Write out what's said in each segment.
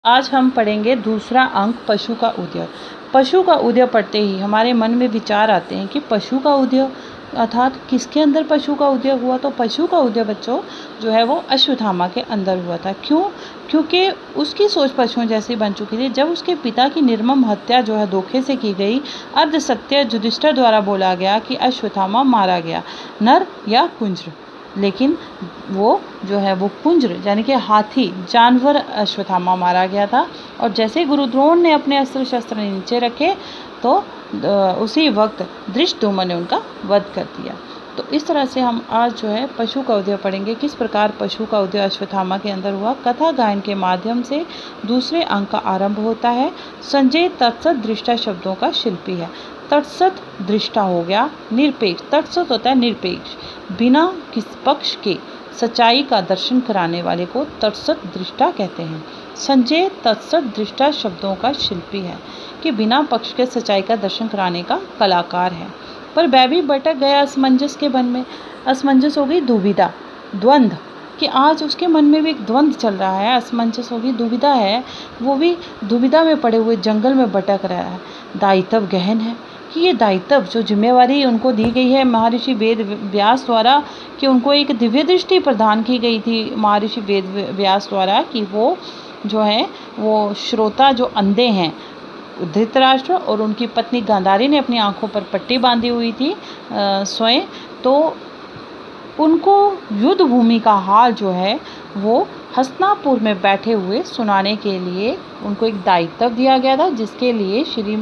आज हम पढ़ेंगे दूसरा अंक पशु का उदय। पशु का उदय पढ़ते ही हमारे मन में विचार आते हैं कि पशु का उदय अर्थात किसके अंदर पशु का उदय हुआ। तो पशु का उदय बच्चों जो है वो अश्वत्थामा के अंदर हुआ था। क्यों? क्योंकि उसकी सोच पशुओं जैसी बन चुकी थी। जब उसके पिता की निर्मम हत्या जो है धोखे से की गई, अर्ध सत्य युधिष्ठिर द्वारा बोला गया कि अश्वत्थामा मारा गया, नर या कुंजर। लेकिन वो जो है वो कुंजर यानी कि हाथी जानवर अश्वत्थामा मारा गया था। और जैसे गुरु द्रोण ने अपने अस्त्र शस्त्र नीचे रखे तो उसी वक्त धृष्टद्युम्न ने उनका वध कर दिया। तो इस तरह से हम आज जो है पशु का उदय पढ़ेंगे, किस प्रकार पशु का उदय अश्वत्थामा के अंदर हुआ। कथा गायन के माध्यम से दूसरे अंक का आरंभ होता है। संजय तत्सत दृष्टा शब्दों का शिल्पी है। तत्सत दृष्टा हो गया निरपेक्ष। तत्सत होता है निरपेक्ष, बिना किस पक्ष के सच्चाई का दर्शन कराने वाले को तत्सत दृष्टा कहते हैं। संजय तत्सत दृष्टा शब्दों का शिल्पी है कि बिना पक्ष के सच्चाई का दर्शन कराने का कलाकार है। पर वह भटक गया असमंजस के वन में। असमंजस हो गई दुविधा, द्वंद्व, कि आज उसके मन में भी एक द्वंद्व चल रहा है। असमंजस होगी, दुविधा है, वो भी दुविधा में पड़े हुए जंगल में भटक रहा है। दायित्व गहन है कि ये दायित्व जो जिम्मेवारी उनको दी गई है महर्षि वेद व्यास द्वारा, कि उनको एक दिव्य दृष्टि प्रदान की गई थी महर्षि वेद व्यास द्वारा कि वो जो है वो श्रोता जो अंधे हैं, धृतराष्ट्र और उनकी पत्नी गांधारी ने अपनी आंखों पर पट्टी बांधी हुई थी स्वयं, तो उनको युद्ध भूमि का हाल जो है वो हस्तिनापुर में बैठे हुए सुनाने के लिए उनको एक दायित्व दिया गया था, जिसके लिए श्री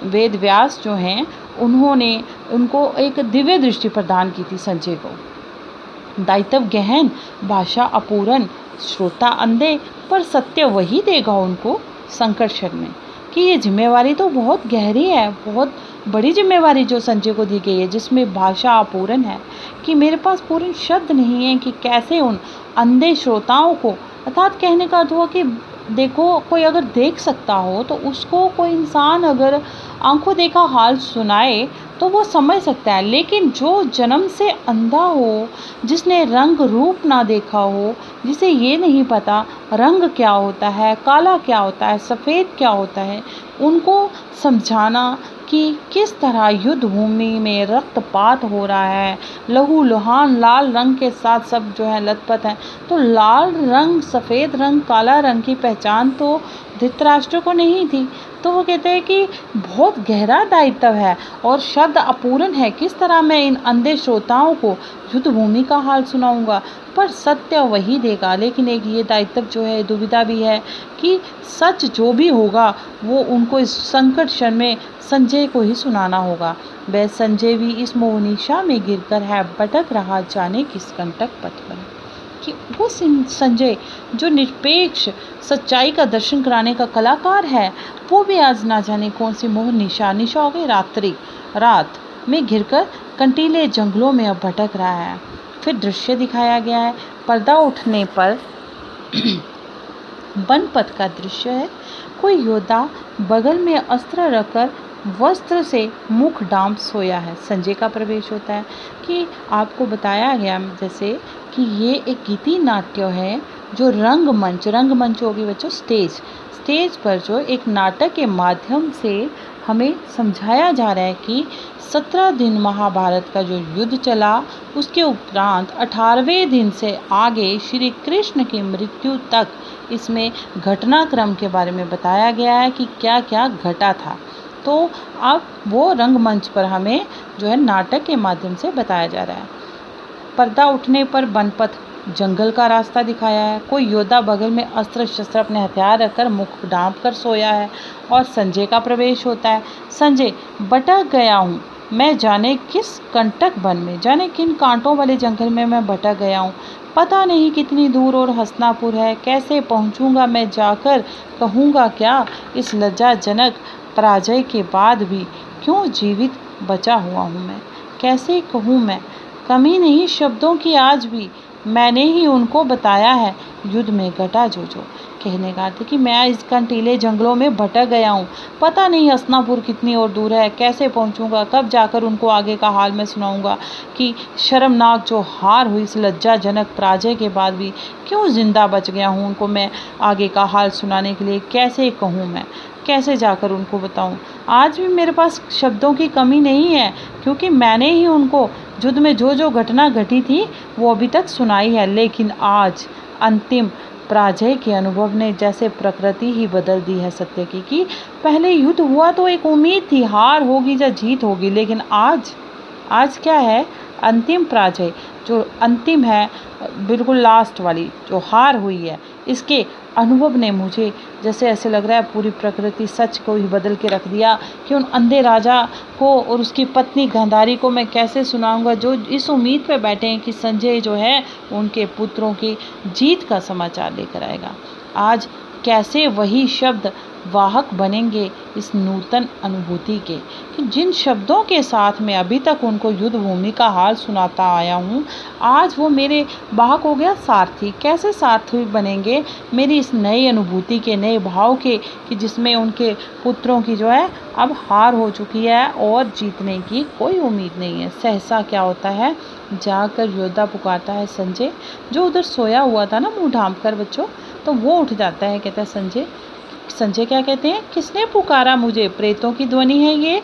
वेद व्यास जो हैं उन्होंने उनको एक दिव्य दृष्टि प्रदान की थी संजय को। दायित्व गहन, भाषा अपूर्ण, श्रोता अंधे, पर सत्य वही देगा उनको संकट क्षण में। कि ये जिम्मेवारी तो बहुत गहरी है, बहुत बड़ी जिम्मेवारी जो संजय को दी गई है, जिसमें भाषा अपूर्ण है, कि मेरे पास पूर्ण शब्द नहीं है कि कैसे उन अंधे श्रोताओं को, अर्थात कहने का अर्थ हुआ कि देखो कोई अगर देख सकता हो तो उसको कोई इंसान अगर आंखों देखा हाल सुनाए तो वो समझ सकता है, लेकिन जो जन्म से अंधा हो, जिसने रंग रूप ना देखा हो, जिसे ये नहीं पता रंग क्या होता है, काला क्या होता है, सफ़ेद क्या होता है, उनको समझाना कि किस तरह युद्ध भूमि में रक्तपात हो रहा है, लहू लुहान लाल रंग के साथ सब जो है लथपथ हैं। तो लाल रंग, सफ़ेद रंग, काला रंग की पहचान तो धृतराष्ट्र को नहीं थी। तो वो कहते हैं कि बहुत गहरा दायित्व है और शब्द अपूर्ण है, किस तरह मैं इन अंधे श्रोताओं को युद्ध भूमि का हाल सुनाऊंगा, पर सत्य वही देगा। लेकिन एक ये दायित्व जो है दुविधा भी है कि सच जो भी होगा वो उनको इस संकट क्षण में संजय को ही सुनाना होगा। वह संजय भी इस मोहनिशा में गिरकर है भटक रहा, जाने किस कंटक पथ पर। कि वो संजय जो निरपेक्ष सच्चाई का दर्शन कराने का कलाकार है, वो भी आज ना जाने कौन सी मोह निशा हो गई रात में घिरकर कंटीले जंगलों में अब भटक रहा है। फिर दृश्य दिखाया गया है, पर्दा उठने पर बनपथ का दृश्य है। कोई योद्धा बगल में अस्त्र रखकर वस्त्र से मुख डांप सोया है। संजय का प्रवेश होता है कि आपको बताया गया जैसे कि ये एक गीति नाट्य है जो रंगमंच होगी बच्चों, स्टेज पर जो एक नाटक के माध्यम से हमें समझाया जा रहा है कि 17 दिन महाभारत का जो युद्ध चला, उसके उपरांत 18वें दिन से आगे श्री कृष्ण की मृत्यु तक इसमें घटनाक्रम के बारे में बताया गया है कि क्या क्या घटा था। तो अब वो रंगमंच पर हमें जो है नाटक के माध्यम से बताया जा रहा है। पर्दा उठने पर बनपथ जंगल का रास्ता दिखाया है। कोई योद्धा बगल में अस्त्र शस्त्र अपने हथियार रखकर मुख ढांप कर सोया है और संजय का प्रवेश होता है। संजय, भटक गया हूँ मैं जाने किस कंटक वन में, जाने किन कांटों वाले जंगल में मैं भटक गया हूँ। पता नहीं कितनी दूर और हस्तिनापुर है, कैसे पहुँचूँगा मैं, जाकर कहूँगा क्या। इस लज्जाजनक पराजय के बाद भी क्यों जीवित बचा हुआ हूँ मैं, कैसे कहूँ मैं। कमी नहीं शब्दों की आज भी, मैंने ही उनको बताया है युद्ध में घटा जो जो। कहने का अर्थ कि मैं इस कंटीले जंगलों में भटक गया हूँ, पता नहीं हसनापुर कितनी और दूर है, कैसे पहुँचूँगा, कब जाकर उनको आगे का हाल मैं सुनाऊँगा कि शर्मनाक जो हार हुई इस लज्जाजनक पराजय के बाद भी क्यों ज़िंदा बच गया हूँ, उनको मैं आगे का हाल सुनाने के लिए कैसे कहूँ, मैं कैसे जाकर उनको बताऊँ। आज भी मेरे पास शब्दों की कमी नहीं है, क्योंकि मैंने ही उनको युद्ध में जो जो घटना घटी थी वो अभी तक सुनाई है। लेकिन आज अंतिम पराजय के अनुभव ने जैसे प्रकृति ही बदल दी है सत्य की, कि पहले युद्ध हुआ तो एक उम्मीद थी हार होगी या जीत होगी, लेकिन आज क्या है, अंतिम पराजय जो अंतिम है, बिल्कुल लास्ट वाली जो हार हुई है, इसके अनुभव ने मुझे जैसे ऐसे लग रहा है पूरी प्रकृति सच को ही बदल के रख दिया कि उन अंधे राजा को और उसकी पत्नी गांधारी को मैं कैसे सुनाऊंगा, जो इस उम्मीद पे बैठे हैं कि संजय जो है उनके पुत्रों की जीत का समाचार लेकर आएगा। आज कैसे वही शब्द वाहक बनेंगे इस नूतन अनुभूति के, कि जिन शब्दों के साथ मैं अभी तक उनको युद्ध भूमि का हाल सुनाता आया हूँ, आज वो मेरे वाहक हो गया सारथी। कैसे सारथी बनेंगे मेरी इस नई अनुभूति के, नए भाव के, कि जिसमें उनके पुत्रों की जो है अब हार हो चुकी है और जीतने की कोई उम्मीद नहीं है। सहसा क्या होता है, जाकर योद्धा पुकारता है संजय, जो उधर सोया हुआ था ना मुँह ढांप कर बच्चों, तो वो उठ जाता है, कहता है संजय। संजय क्या कहते हैं, किसने पुकारा मुझे, प्रेतों की ध्वनि है ये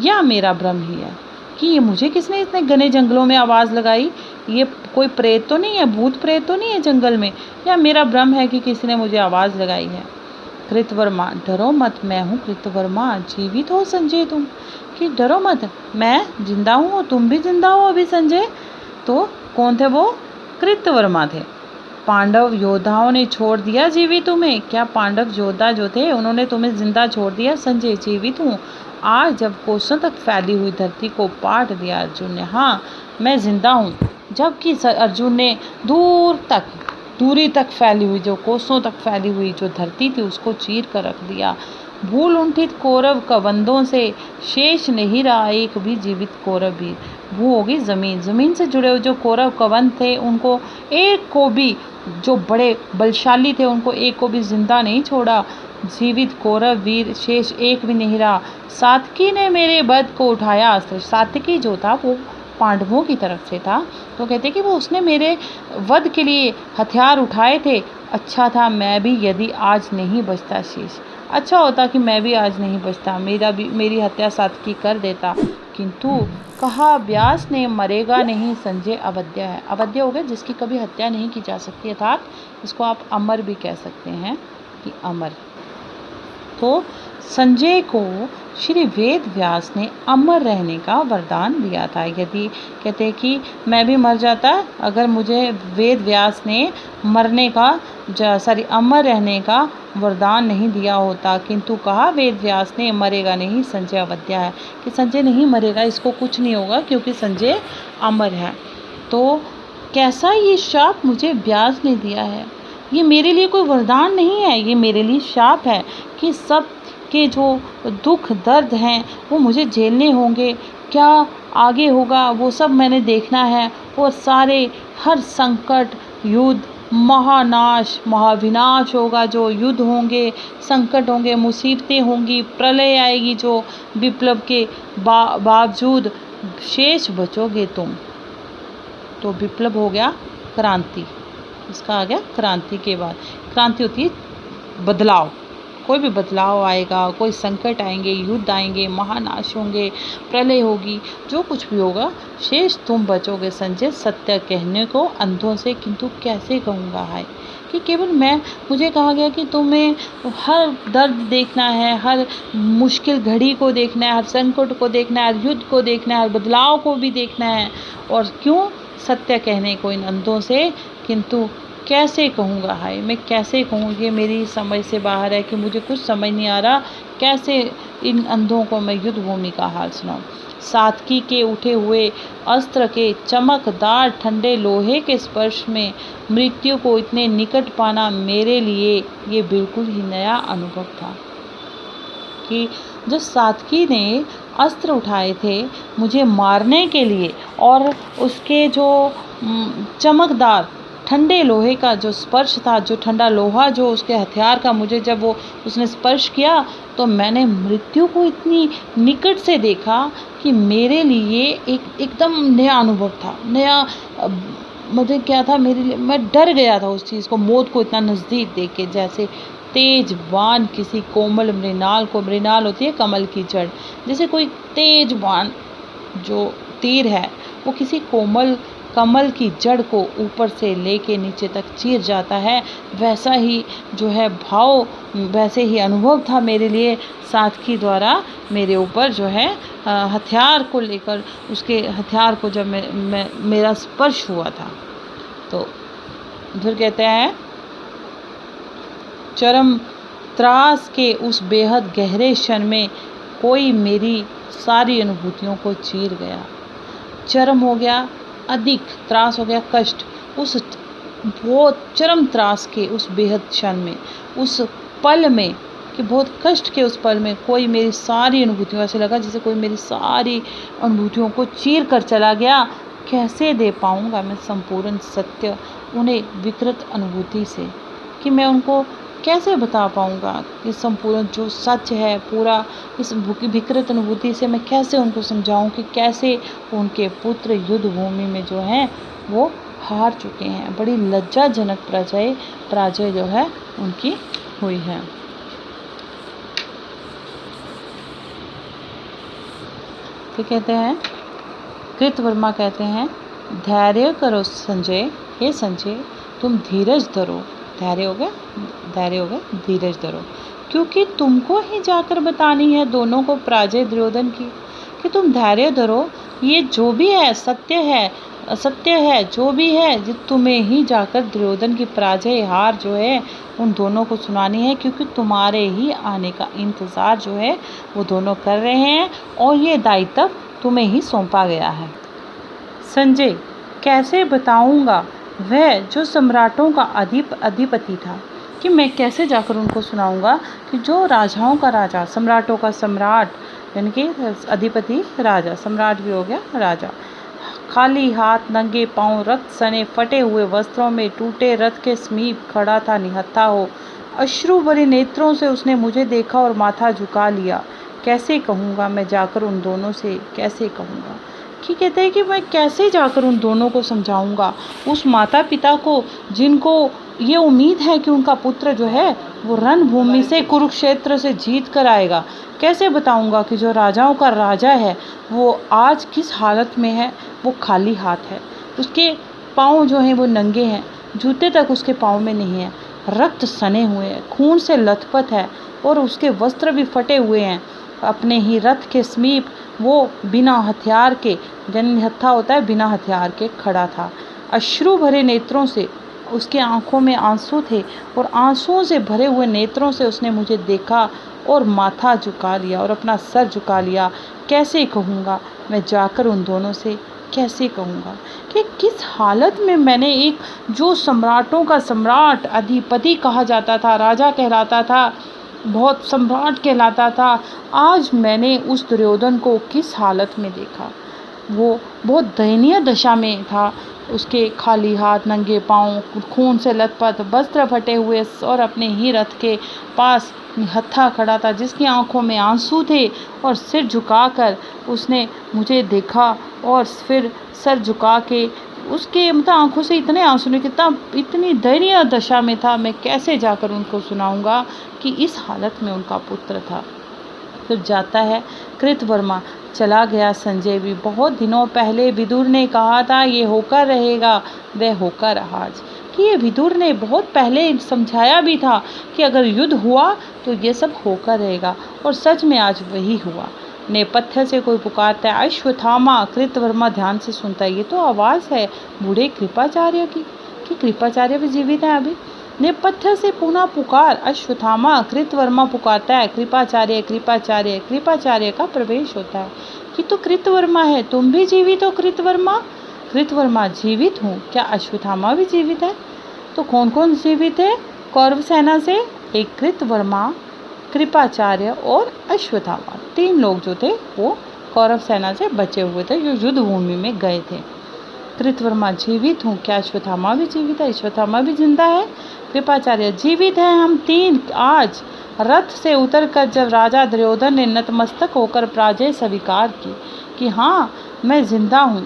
या मेरा भ्रम ही है, कि ये मुझे किसने इतने घने जंगलों में आवाज़ लगाई, ये कोई प्रेत तो नहीं है, भूत प्रेत तो नहीं है जंगल में, या मेरा भ्रम है कि किसी ने मुझे आवाज़ लगाई है। कृतवर्मा, डरो मत, मैं हूँ कृतवर्मा, जीवित हो संजय तुम, कि डरो मत, मैं जिंदा हूँ, तुम भी जिंदा हो अभी संजय। तो कौन थे वो, कृतवर्मा थे। पांडव योद्धाओं ने छोड़ दिया जीवित तुम्हें, क्या पांडव योद्धा जो थे उन्होंने तुम्हें जिंदा छोड़ दिया संजय, जीवित हूँ। आज जब कोसों तक फैली हुई धरती को पाट दिया अर्जुन ने, हाँ मैं जिंदा हूँ, जबकि अर्जुन ने दूरी तक फैली हुई, जो कोसों तक फैली हुई जो धरती थी उसको चीर कर रख दिया। भूल उंठित कौरव कबंधों से शेष नहीं रहा एक भी जीवित कौरव भी। वो होगी ज़मीन से जुड़े हुए जो कौरव कबंध थे, उनको एक को भी, जो बड़े बलशाली थे उनको एक को भी जिंदा नहीं छोड़ा। जीवित कौरव वीर शेष एक भी नहीं रहा। सात्की ने मेरे वध को उठाया अस्त्र, सात्की जो था वो पांडवों की तरफ से था, तो कहते कि वो उसने मेरे वध के लिए हथियार उठाए थे। अच्छा था मैं भी यदि आज नहीं बचता शेष, अच्छा होता कि मैं भी आज नहीं बचता, मेरी हत्या सात्की कर देता। किंतु कहा व्यास ने मरेगा नहीं संजय अवध्य है। अवध्य हो गया जिसकी कभी हत्या नहीं की जा सकती, अर्थात इसको आप अमर भी कह सकते हैं कि अमर। तो संजय को श्री वेद व्यास ने अमर रहने का वरदान दिया था। यदि कहते हैं कि मैं भी मर जाता अगर मुझे वेद व्यास ने अमर रहने का वरदान नहीं दिया होता, किंतु कहा वेद व्यास ने मरेगा नहीं संजय अवध्य है, कि संजय नहीं मरेगा, इसको कुछ नहीं होगा क्योंकि संजय अमर है। तो कैसा ये शाप मुझे व्यास ने दिया है, ये मेरे लिए कोई वरदान नहीं है, ये मेरे लिए शाप है कि सब के जो दुख दर्द हैं वो मुझे झेलने होंगे, क्या आगे होगा वो सब मैंने देखना है, और हर संकट युद्ध महानाश महाविनाश होगा, जो युद्ध होंगे, संकट होंगे, मुसीबतें होंगी, प्रलय आएगी, जो विप्लव के बावजूद शेष बचोगे तुम। तो विप्लव हो गया क्रांति, इसका आ गया क्रांति के बाद। क्रांति होती है बदलाव, कोई भी बदलाव आएगा, कोई संकट आएंगे, युद्ध आएंगे, महानाश होंगे, प्रलय होगी, जो कुछ भी होगा शेष तुम बचोगे संजय। सत्य कहने को अंधों से किंतु कैसे कहूँगा हाय, कि केवल मुझे कहा गया कि तुम्हें हर दर्द देखना है, हर मुश्किल घड़ी को देखना है, हर संकट को देखना है, हर युद्ध को देखना है, हर बदलाव को भी देखना है, और क्यों सत्य कहने को इन अंधों से किंतु कैसे कहूँगा हाय, मैं कैसे कहूँ, ये मेरी समझ से बाहर है कि मुझे कुछ समझ नहीं आ रहा, कैसे इन अंधों को मैं युद्ध भूमि का हाल सुनाऊँ। सात्की के उठे हुए अस्त्र के चमकदार ठंडे लोहे के स्पर्श में मृत्यु को इतने निकट पाना मेरे लिए ये बिल्कुल ही नया अनुभव था, कि जो सात्की ने अस्त्र उठाए थे मुझे मारने के लिए, और उसके जो चमकदार ठंडे लोहे का जो स्पर्श था, जो ठंडा लोहा जो उसके हथियार का मुझे जब वो उसने स्पर्श किया, तो मैंने मृत्यु को इतनी निकट से देखा कि मेरे लिए एकदम नया अनुभव था। नया मतलब क्या था मेरे लिए, मैं डर गया था उस चीज़ को, मौत को इतना नज़दीक देख के। जैसे तेज बाण किसी कोमल मृणाल को, मृणाल होती है कमल की जड़, जैसे कोई तेज बाण जो तीर है वो किसी कोमल कमल की जड़ को ऊपर से लेके नीचे तक चीर जाता है, वैसा ही जो है भाव, वैसे ही अनुभव था मेरे लिए सातकी द्वारा मेरे ऊपर जो है हथियार को लेकर, उसके हथियार को जब मेरा स्पर्श हुआ था। तो फिर कहते हैं, चरम त्रास के उस बेहद गहरे क्षण में कोई मेरी सारी अनुभूतियों को चीर गया। चरम हो गया, अधिक त्रास हो गया, कष्ट, उस बहुत चरम त्रास के उस बेहद क्षण में, उस पल में, कि बहुत कष्ट के उस पल में कोई मेरी सारी अनुभूतियों, ऐसे लगा जैसे कोई मेरी सारी अनुभूतियों को चीर कर चला गया। कैसे दे पाऊँगा मैं संपूर्ण सत्य उन्हें विकृत अनुभूति से, कि मैं उनको कैसे बता पाऊँगा कि संपूर्ण जो सच है पूरा, इस विकृत अनुभूति से मैं कैसे उनको समझाऊँ कि कैसे उनके पुत्र युद्ध भूमि में जो हैं वो हार चुके हैं। बड़ी लज्जाजनक पराजय जो है उनकी हुई है। तो कहते हैं, कृतवर्मा कहते हैं, धैर्य करो संजय, हे संजय तुम धीरज धरो। धैर्य हो गया धीरज धरो, क्योंकि तुमको ही जाकर बतानी है दोनों को पराजय दुर्योधन की, कि तुम धैर्य धरो, ये जो भी है सत्य है जो भी है, जो तुम्हें ही जाकर दुर्योधन की पराजय हार जो है उन दोनों को सुनानी है, क्योंकि तुम्हारे ही आने का इंतज़ार जो है वो दोनों कर रहे हैं और ये दायित्व तुम्हें ही सौंपा गया है। संजय, कैसे बताऊंगा वह जो सम्राटों का अधिपति था, कि मैं कैसे जाकर उनको सुनाऊंगा कि जो राजाओं का राजा, सम्राटों का सम्राट, यानी कि अधिपति राजा, सम्राट भी हो गया राजा, खाली हाथ नंगे पांव रक्त सने फटे हुए वस्त्रों में टूटे रथ के समीप खड़ा था, निहत्था हो अश्रु भरे नेत्रों से उसने मुझे देखा और माथा झुका लिया। कैसे कहूँगा मैं जाकर उन दोनों से, कैसे कहूँगा, कि कहते हैं कि मैं कैसे जाकर उन दोनों को समझाऊंगा, उस माता पिता को जिनको ये उम्मीद है कि उनका पुत्र जो है वो रणभूमि से, कुरुक्षेत्र से जीत कर आएगा। कैसे बताऊंगा कि जो राजाओं का राजा है वो आज किस हालत में है, वो खाली हाथ है, उसके पाँव जो हैं वो नंगे हैं, जूते तक उसके पाँव में नहीं है, रक्त सने हुए हैं, खून से लथपथ है और उसके वस्त्र भी फटे हुए हैं। अपने ही रथ के समीप वो बिना हथियार के, निहत्था होता है बिना हथियार के, खड़ा था। अश्रु भरे नेत्रों से, उसके आंखों में आंसू थे और आंसुओं से भरे हुए नेत्रों से उसने मुझे देखा और माथा झुका लिया और अपना सर झुका लिया। कैसे कहूँगा मैं जाकर उन दोनों से, कैसे कहूँगा कि किस हालत में मैंने एक जो सम्राटों का सम्राट, अधिपति कहा जाता था, राजा कहलाता था, बहुत सम्राट कहलाता था, आज मैंने उस दुर्योधन को किस हालत में देखा। वो बहुत दयनीय दशा में था, उसके खाली हाथ नंगे पांव, खून से लथपथ, वस्त्र फटे हुए और अपने ही रथ के पास निहत्था खड़ा था, जिसकी आंखों में आंसू थे और सिर झुकाकर उसने मुझे देखा और फिर सर झुका के उसके मतलब आंखों से इतने आंसू ने, कितना इतनी दयनीय दशा में था, मैं कैसे जाकर उनको सुनाऊंगा कि इस हालत में उनका पुत्र था। फिर जाता है कृतवर्मा, चला गया संजय भी। बहुत दिनों पहले विदुर ने कहा था ये होकर रहेगा, वह होकर रहा आज, कि ये विदुर ने बहुत पहले समझाया भी था कि अगर युद्ध हुआ तो ये सब होकर रहेगा, और सच में आज वही हुआ। नेपथ्य से कोई पुकारता है, अश्वत्थामा। कृतवर्मा ध्यान से सुनता है, ये तो आवाज़ है बूढ़े कृपाचार्य की, कि कृपाचार्य भी जीवित है अभी। नेपथ्य से पुनः पुकार, अश्वत्थामा। कृतवर्मा पुकारता है, कृपाचार्य कृपाचार्य। कृपाचार्य का प्रवेश होता है कि तो कृतवर्मा है, तुम भी जीवित हो कृतवर्मा? कृतवर्मा, जीवित हूँ। क्या अश्वत्थामा भी जीवित है? तो कौन कौन जीवित है कौरव सेना से? एक कृतवर्मा, कृपाचार्य और अश्वत्थामा, 3 लोग जो थे वो कौरव सेना से बचे हुए थे, जो युद्ध भूमि में गए थे। कृतवर्मा जीवित हूँ, क्या अश्वत्थामा भी जीवित है? अश्वत्थामा भी जिंदा है। कृपाचार्य जीवित है हम तीन। आज रथ से उतरकर जब राजा दुर्योधन ने नतमस्तक होकर पराजय स्वीकार की कि हाँ मैं जिंदा हूँ,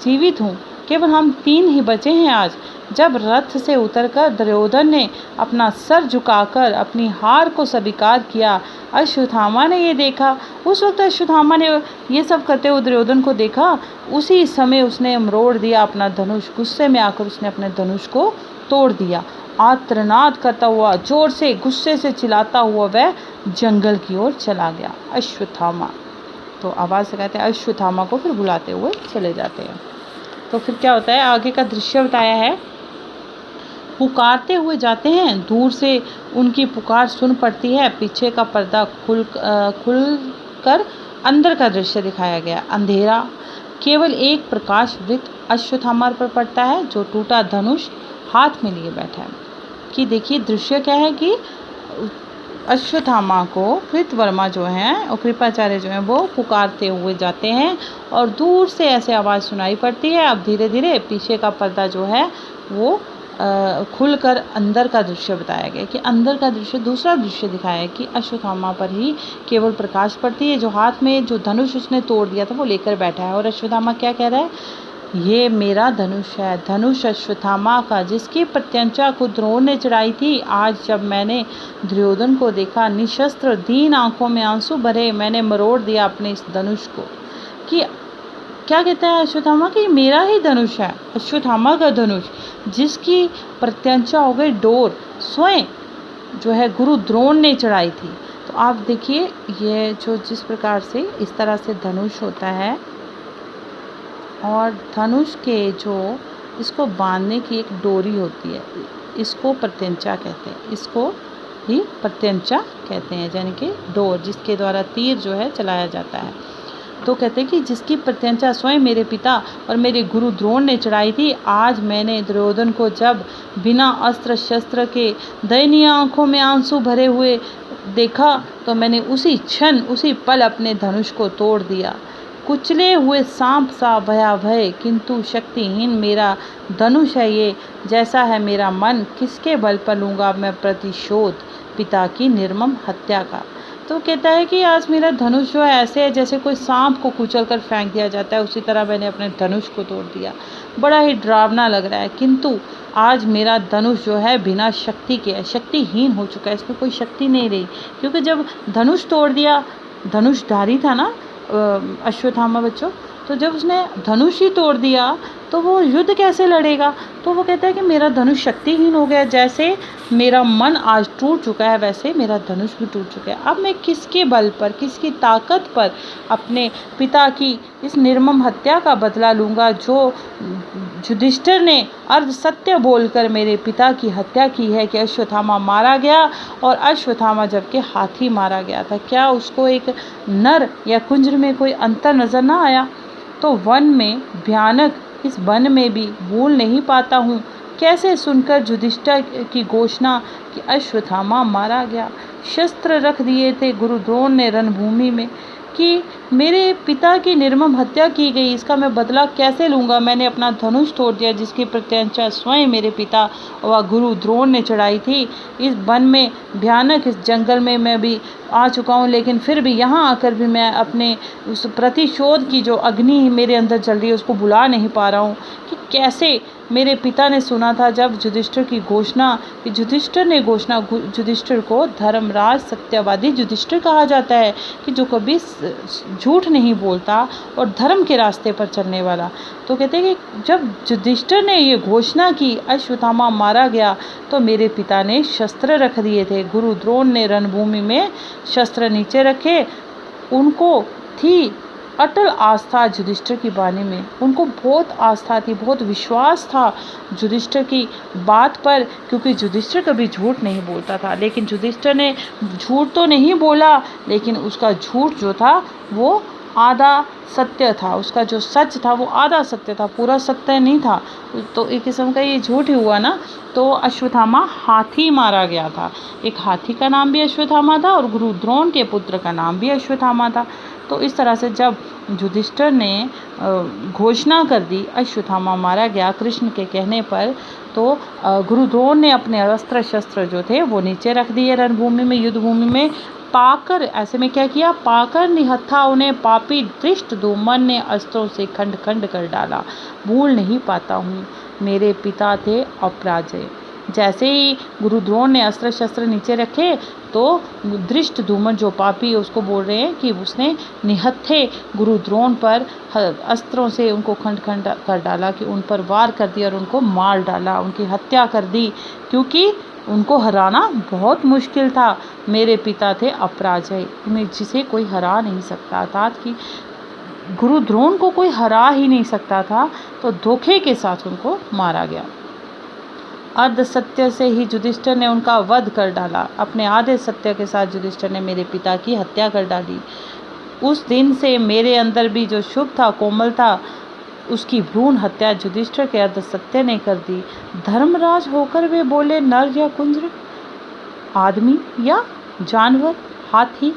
जीवित हूँ, केवल हम तीन ही बचे हैं आज। जब रथ से उतरकर दुर्योधन ने अपना सर झुकाकर अपनी हार को स्वीकार किया, अश्वत्थामा ने ये देखा। उस वक्त अश्वत्थामा ने ये सब करते हुए दुर्योधन को देखा। उसी समय उसने मरोड़ दिया अपना धनुष। गुस्से में आकर उसने अपने धनुष को तोड़ दिया। आर्तनाद करता हुआ, जोर से गुस्से से चिल्लाता हुआ वह जंगल की ओर चला गया। अश्वत्थामा, तो आवाज़ से कहते हैं अश्वत्थामा को फिर बुलाते हुए चले जाते हैं। तो फिर क्या होता है, आगे का दृश्य बताया है। पुकारते हुए जाते हैं, दूर से उनकी पुकार सुन पड़ती है। पीछे का पर्दा खुल कर अंदर का दृश्य दिखाया गया। अंधेरा, केवल एक प्रकाश वृत्त अश्वत्थामा पर पड़ता है, जो टूटा धनुष हाथ में लिए बैठा है। कि देखिए दृश्य क्या है कि अश्वत्थामा को कृतवर्मा जो हैं और कृपाचार्य जो हैं वो पुकारते हुए जाते हैं और दूर से ऐसे आवाज़ सुनाई पड़ती है। अब धीरे धीरे पीछे का पर्दा जो है वो खुलकर अंदर का दृश्य बताया गया कि अंदर का दृश्य, दूसरा दृश्य दिखाया है कि अश्वत्थामा पर ही केवल प्रकाश पड़ती है। जो हाथ में जो धनुष उसने तोड़ दिया था वो लेकर बैठा है। और अश्वत्थामा क्या कह रहा है, ये मेरा धनुष है, धनुष अश्वत्थामा का, जिसकी प्रत्यंचा को द्रोण ने चढ़ाई थी। आज जब मैंने दुर्योधन को देखा निशस्त्र, दीन आंखों में आंसू भरे, मैंने मरोड़ दिया अपने इस धनुष को। कि क्या कहता है अश्वत्थामा कि मेरा ही धनुष है, अश्वत्थामा का धनुष, जिसकी प्रत्यंचा हो गई डोर स्वयं जो है गुरु द्रोण ने चढ़ाई थी। तो आप देखिए ये जो जिस प्रकार से इस तरह से धनुष होता है और धनुष के जो इसको बांधने की एक डोरी होती है, इसको प्रत्यंचा कहते हैं, इसको ही प्रत्यंचा कहते हैं, यानी कि डोर जिसके द्वारा तीर जो है चलाया जाता है। तो कहते हैं कि जिसकी प्रत्यंचा स्वयं मेरे पिता और मेरे गुरु द्रोण ने चढ़ाई थी। आज मैंने दुर्योधन को जब बिना अस्त्र शस्त्र के दयनीय आंखों में आंसू भरे हुए देखा तो मैंने उसी क्षण उसी पल अपने धनुष को तोड़ दिया। कुचले हुए सांप सा भयावह किंतु शक्तिहीन मेरा धनुष है ये, जैसा है मेरा मन, किसके बल पर लूँगा मैं प्रतिशोध पिता की निर्मम हत्या का। तो कहता है कि आज मेरा धनुष जो है ऐसे है जैसे कोई सांप को कुचल कर फेंक दिया जाता है, उसी तरह मैंने अपने धनुष को तोड़ दिया। बड़ा ही डरावना लग रहा है, किंतु आज मेरा धनुष जो है बिना शक्ति के है, शक्तिहीन हो चुका है, इसमें कोई शक्ति नहीं रही। क्योंकि जब धनुष तोड़ दिया, धनुषधारी था ना अश्वत्थामा बच्चों, तो जब उसने धनुष ही तोड़ दिया तो वो युद्ध कैसे लड़ेगा। तो वो कहता है कि मेरा धनुष शक्तिहीन हो गया, जैसे मेरा मन आज टूट चुका है वैसे मेरा धनुष भी टूट चुका है। अब मैं किसके बल पर, किसकी ताकत पर अपने पिता की इस निर्मम हत्या का बदला लूँगा, जो युधिष्ठिर ने अर्ध सत्य बोलकर मेरे पिता की हत्या की है कि अश्वत्थामा मारा गया। और अश्वत्थामा जबकि हाथी मारा गया था, क्या उसको एक नर या कुंज में कोई अंतर नजर ना आया। तो वन में भयानक, इस वन में भी भूल नहीं पाता हूँ कैसे सुनकर युधिष्ठिर की घोषणा कि अश्वत्थामा मारा गया। शस्त्र रख दिए थे गुरु द्रोण ने रणभूमि में कि मेरे पिता की निर्मम हत्या की गई, इसका मैं बदला कैसे लूँगा। मैंने अपना धनुष तोड़ दिया जिसकी प्रत्यंचा स्वयं मेरे पिता व गुरु द्रोण ने चढ़ाई थी। इस वन में भयानक इस जंगल में मैं भी आ चुका हूँ, लेकिन फिर भी यहाँ आकर भी मैं अपने उस प्रतिशोध की जो अग्नि मेरे अंदर जल रही है उसको बुला नहीं पा रहा हूँ। कि कैसे मेरे पिता ने सुना था जब युधिष्ठिर की घोषणा, कि युधिष्ठिर ने घोषणा, युधिष्ठिर को धर्मराज सत्यवादी युधिष्ठिर कहा जाता है कि जो कभी झूठ नहीं बोलता और धर्म के रास्ते पर चलने वाला। तो कहते हैं कि जब युधिष्ठिर ने ये घोषणा की अश्वत्थामा मारा गया तो मेरे पिता ने शस्त्र रख दिए थे। गुरु द्रोण ने रणभूमि में शस्त्र नीचे रखे। उनको थी अटल आस्था युधिष्ठिर की वाणी में, उनको बहुत आस्था थी, बहुत विश्वास था युधिष्ठिर की बात पर, क्योंकि युधिष्ठिर कभी झूठ नहीं बोलता था। लेकिन युधिष्ठिर ने झूठ तो नहीं बोला, लेकिन उसका झूठ जो था वो आधा सत्य था, उसका जो सच था वो आधा सत्य था, पूरा सत्य नहीं था। तो एक किस्म का ये झूठ ही हुआ ना। तो अश्वत्थामा हाथी मारा गया था, एक हाथी का नाम भी अश्वत्थामा था और गुरु द्रोण के पुत्र का नाम भी अश्वत्थामा था। तो इस तरह से जब युधिष्ठिर ने घोषणा कर दी अश्वत्थामा मारा गया कृष्ण के कहने पर, तो गुरु द्रोण ने अपने अस्त्र शस्त्र जो थे वो नीचे रख दिए रणभूमि में, युद्ध भूमि में। पाकर ऐसे में क्या किया, पाकर निहत्था उन्हें पापी धृष्टद्युम्न ने अस्त्रों से खंड खंड कर डाला। भूल नहीं पाता हूँ, मेरे पिता थे अपराजय। जैसे ही गुरु द्रोण ने अस्त्र शस्त्र नीचे रखे तो धृष्टद्युम्न जो पापी है उसको बोल रहे हैं कि उसने निहत्थे गुरु द्रोण पर अस्त्रों से उनको खंड खंड कर डाला, कि उन पर वार कर दिया और उनको मार डाला, उनकी हत्या कर दी, क्योंकि उनको हराना बहुत मुश्किल था। मेरे पिता थे अपराजय, उन्हें जिसे कोई हरा नहीं सकता, अर्थात कि गुरु द्रोण को कोई हरा ही नहीं सकता था, तो धोखे के साथ उनको मारा गया। अर्ध सत्य से ही युधिष्ठिर ने उनका वध कर डाला। अपने आधे सत्य के साथ युधिष्ठिर ने मेरे पिता की हत्या कर डाली। उस दिन से मेरे अंदर भी जो शुभ था, कोमल था, उसकी भ्रूण हत्या युधिष्ठिर के अर्ध सत्य ने कर दी। धर्मराज होकर वे बोले, नर या कुंजर, आदमी या जानवर, हाथी।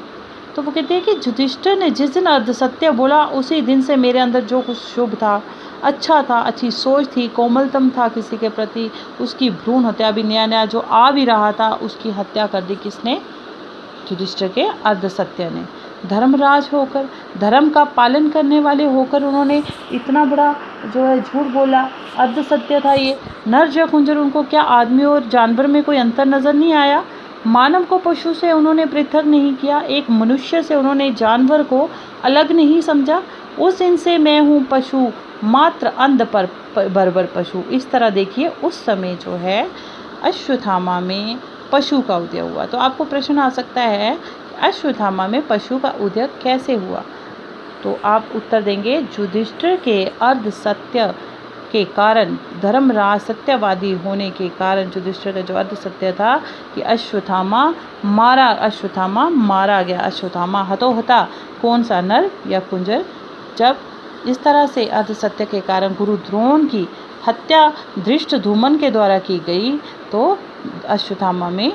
तो वो कहते हैं कि युधिष्ठिर ने जिस दिन अर्ध सत्य बोला उसी दिन से मेरे अंदर जो कुछ शुभ था, अच्छा था, अच्छी सोच थी, कोमलतम था किसी के प्रति, उसकी भ्रूण हत्या, अभी नया नया जो आ भी रहा था उसकी हत्या कर दी। किसने? युधिष्ठिर के अर्ध सत्य ने। धर्मराज होकर, धर्म का पालन करने वाले होकर उन्होंने इतना बड़ा जो है झूठ बोला, अर्ध सत्य था ये। नर या कुंजर, उनको क्या आदमी और जानवर में कोई अंतर नजर नहीं आया? मानव को पशु से उन्होंने पृथक नहीं किया, एक मनुष्य से उन्होंने जानवर को अलग नहीं समझा। उस दिन से मैं हूँ पशु, मात्र अंध पर बर्बर पशु। इस तरह देखिए उस समय जो है अश्वत्थामा में पशु का उदय हुआ। तो आपको प्रश्न आ सकता है अश्वत्थामा में पशु का उदय कैसे हुआ? तो आप उत्तर देंगे युधिष्ठिर के अर्ध सत्य के कारण, धर्मराज सत्यवादी होने के कारण युधिष्ठिर का जो अर्ध सत्य था कि अश्वत्थामा मारा गया। अश्वत्थामा हतोहता, कौन सा, नर या कुंजर? जब इस तरह से अर्ध सत्य के कारण गुरु द्रोण की हत्या धृष्टद्युम्न के द्वारा की गई, तो अश्वत्थामा में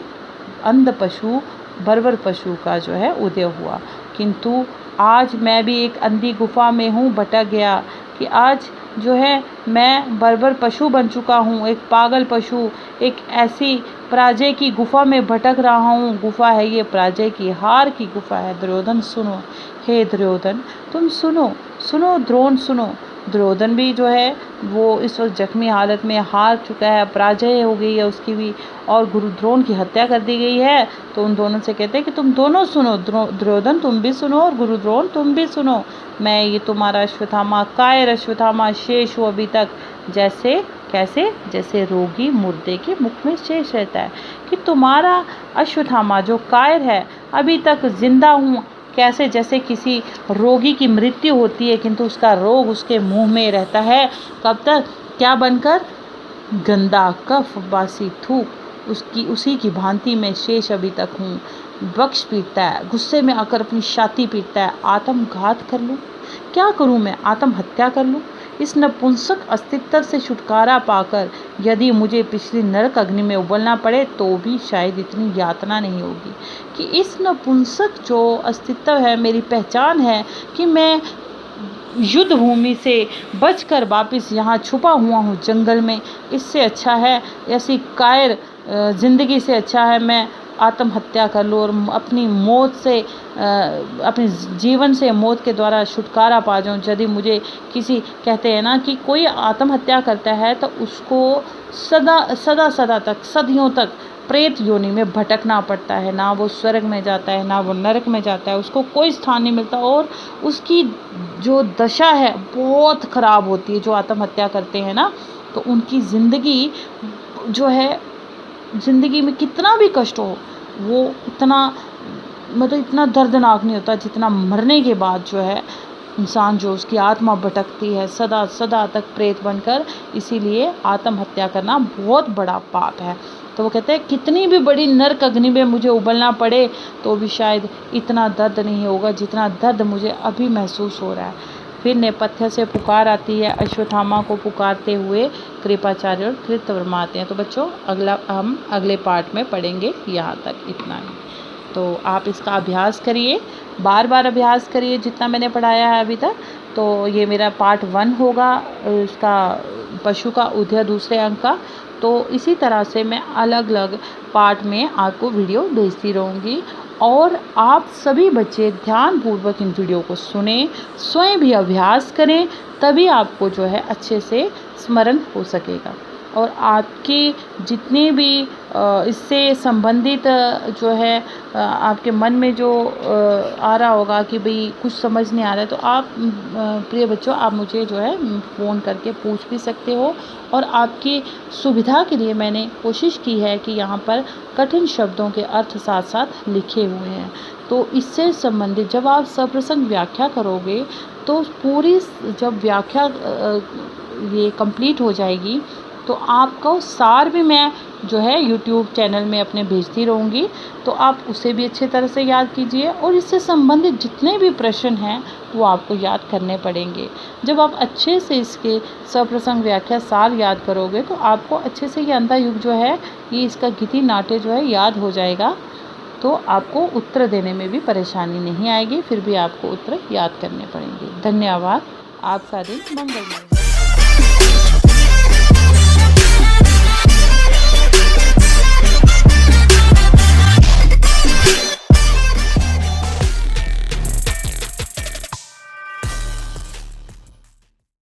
अंध पशु, बर्बर पशु का जो है उदय हुआ। किंतु आज मैं भी एक अंधी गुफा में हूँ, भटक गया, कि आज जो है मैं बर्बर पशु बन चुका हूँ, एक पागल पशु, एक ऐसी पराजय की गुफा में भटक रहा हूँ। गुफा है ये पराजय की, हार की गुफा है। दुर्योधन सुनो, हे दुर्योधन तुम सुनो, सुनो द्रोण सुनो। दुर्योधन भी जो है वो इस वक्त जख्मी हालत में हार चुका है, पराजय हो गई है उसकी भी, और गुरु द्रोण की हत्या कर दी गई है। तो उन दोनों से कहते हैं कि तुम दोनों सुनो, दुर्योधन तुम भी सुनो और गुरु द्रोण तुम भी सुनो। मैं ये तुम्हारा अश्वत्थामा, कायर अश्वत्थामा शेष हूँ अभी तक, जैसे कैसे, जैसे रोगी मुर्दे के मुख में शेष रहता है, कि तुम्हारा अश्वत्थामा जो कायर है अभी तक जिंदा हूँ। कैसे? जैसे किसी रोगी की मृत्यु होती है किंतु उसका रोग उसके मुंह में रहता है। कब तक? क्या बनकर? गंदा, कफ, बासी थूक, उसी की भांति में शेष अभी तक हूँ। वक्ष पीटता है, गुस्से में आकर अपनी छाती पीटता है। आत्मघात कर लूँ? क्या करूँ मैं? आत्महत्या कर लूँ? इस नपुंसक अस्तित्व से छुटकारा पाकर यदि मुझे पिछली नरक अग्नि में उबलना पड़े तो भी शायद इतनी यातना नहीं होगी। कि इस नपुंसक जो अस्तित्व है, मेरी पहचान है कि मैं युद्ध भूमि से बचकर वापस यहाँ छुपा हुआ हूँ जंगल में, इससे अच्छा है, ऐसी कायर जिंदगी से अच्छा है मैं आत्महत्या कर लूँ और अपनी मौत से, अपने जीवन से मौत के द्वारा छुटकारा पा जाऊँ। यदि मुझे किसी, कहते हैं ना कि कोई आत्महत्या करता है तो उसको सदा तक, सदियों तक प्रेत योनि में भटकना पड़ता है। ना वो स्वर्ग में जाता है, ना वो नरक में जाता है, उसको कोई स्थान नहीं मिलता, और उसकी जो दशा है बहुत ख़राब होती है। जो आत्महत्या करते हैं ना, तो उनकी ज़िंदगी जो है, ज़िंदगी में कितना भी कष्ट हो, वो इतना, मतलब इतना दर्दनाक नहीं होता जितना मरने के बाद जो है इंसान, जो उसकी आत्मा भटकती है सदा तक प्रेत बनकर। इसीलिए आत्महत्या करना बहुत बड़ा पाप है। तो वो कहते हैं कितनी भी बड़ी नरक अग्नि में मुझे उबलना पड़े तो भी शायद इतना दर्द नहीं होगा जितना दर्द मुझे अभी महसूस हो रहा है। फिर नेपथ्य से पुकार आती है, अश्वत्थामा को पुकारते हुए कृपाचार्य और कृतवर्मा आते हैं। तो बच्चों हम अगले पार्ट में पढ़ेंगे, यहाँ तक इतना ही। तो आप इसका अभ्यास करिए बार बार अभ्यास करिए जितना मैंने पढ़ाया है अभी तक। तो ये मेरा पार्ट 1 होगा इसका, पशु का उदय दूसरे अंक का। तो इसी तरह से मैं अलग अलग पार्ट में आपको वीडियो भेजती रहूँगी और आप सभी बच्चे ध्यानपूर्वक इन वीडियो को सुने, स्वयं भी अभ्यास करें, तभी आपको जो है अच्छे से स्मरण हो सकेगा। और आपके जितने भी इससे संबंधित जो है आपके मन में जो आ रहा होगा कि भाई कुछ समझ नहीं आ रहा है, तो आप प्रिय बच्चों आप मुझे जो है फ़ोन करके पूछ भी सकते हो। और आपकी सुविधा के लिए मैंने कोशिश की है कि यहाँ पर कठिन शब्दों के अर्थ साथ साथ लिखे हुए हैं। तो इससे संबंधित जब आप सप्रसंग व्याख्या करोगे तो पूरी जब व्याख्या ये कंप्लीट हो जाएगी तो आपको सार भी मैं जो है यूट्यूब चैनल में अपने भेजती रहूँगी, तो आप उसे भी अच्छे तरह से याद कीजिए। और इससे संबंधित जितने भी प्रश्न हैं वो आपको याद करने पड़ेंगे। जब आप अच्छे से इसके सप्रसंग व्याख्या सार याद करोगे तो आपको अच्छे से ये अंधा युग जो है, ये इसका गीति नाट्य जो है याद हो जाएगा। तो आपको उत्तर देने में भी परेशानी नहीं आएगी, फिर भी आपको उत्तर याद करने पड़ेंगे। धन्यवाद। आपका दिन मंगलमय।